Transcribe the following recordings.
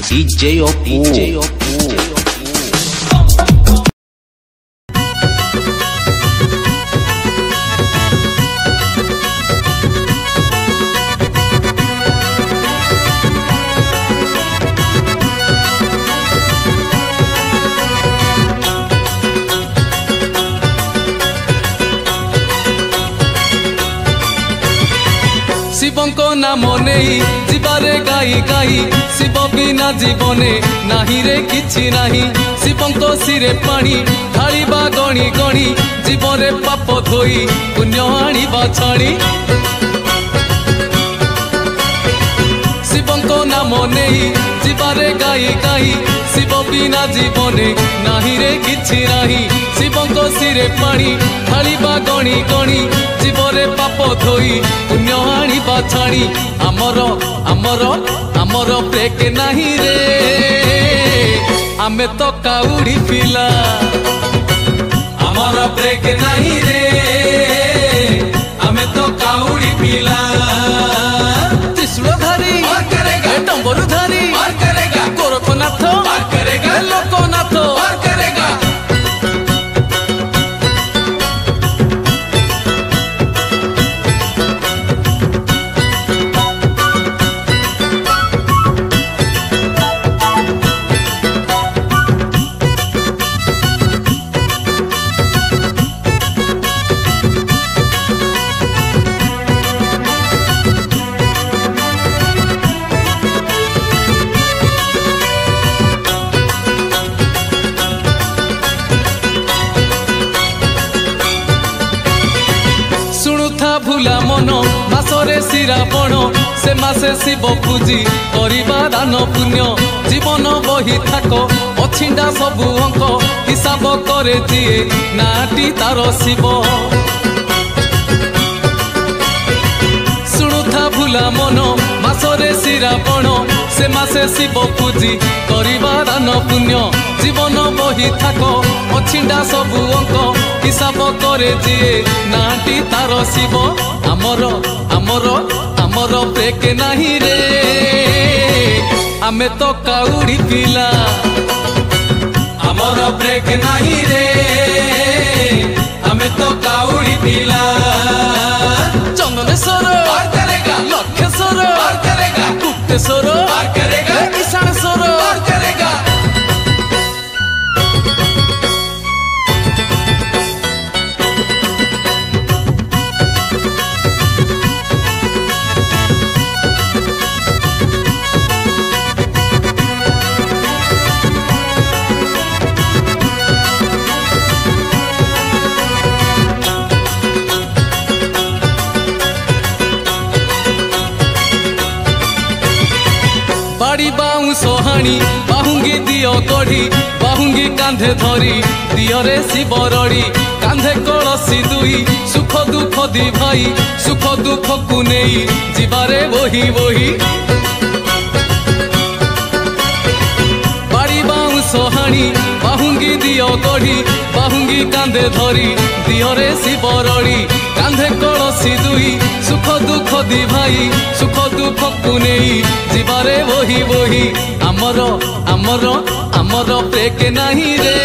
DJ Oppo. शिवंको नाम नहीं जीवारे गाई गाई शिव बिना जीवने नाही रे किछि नाही। शिवंको सिरे पानी ढालिबा गणी गणी जीवरे पाप धोई पुण्य आनिबा छाणी। शिवंको नाम नहीं जीवारे गाई गाई शिव बिना जीवने नाही रे किछि नाही। शिवंको सिरे पानी ढालिबा गणी गणी जीवरे पाप धोई पुण्य आनिबा छाणी। आमर आमर आमर ब्रेक नाही रे आमे तो काउडी पिला। आमर ब्रेक नाही रे आमे तो काउडी पिला। त्रिशूलधारी डम्बरुधारी गोरखनाथ लोकनाथ भूला मन मासरे श्रावण से मासे शिव पूजी करिबा दान पुण्य। जीवन बही थाक अछिंडा सबु अंक हिसाब करे दिए नाटी तार शिव। शुणुथा भूला मन मासरे श्रावण से मासे शिव पूजी करिबा दान पुण्य। जीवन बही थाक अछिंडा सबु अंक हिसाब करे दिए नाटी तार शिव। आमर आमर आमर ब्रेक नाही रे आमे तो काउडी पिला। आमर ब्रेक नाही रे आमे तो काउडी पिला। चंदनेश्वर लक्षेश्वर गुप्तेश्वर ईशानेश्वर बाड़ी बाऊ सोहाणी बाहुंगी दियो गढ़ी बाहुंगी कांधे धरी दियरे शिव रड़ी। कांधे कलसी दुई सुख दुख दी भाई सुख दुख को नहीं जीवारे वही वही। बाड़ी बाऊ सोहाणी बाहुंगी दियो गढ़ी बाहुंगी कांधे धरी दियरे शिव रड़ी। कांधे कलसी दुई सुख दुख दी भाई सुख दुख को नहीं जीवारे वही वही। आमर आमर आमर ब्रेक नाही रे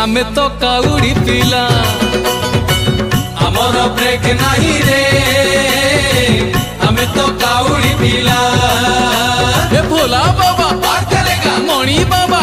आमे तो काउडी पिला। आमर ब्रेक नाही रे आमे तो काउडी पिला। ए भोला बाबा मणि बाबा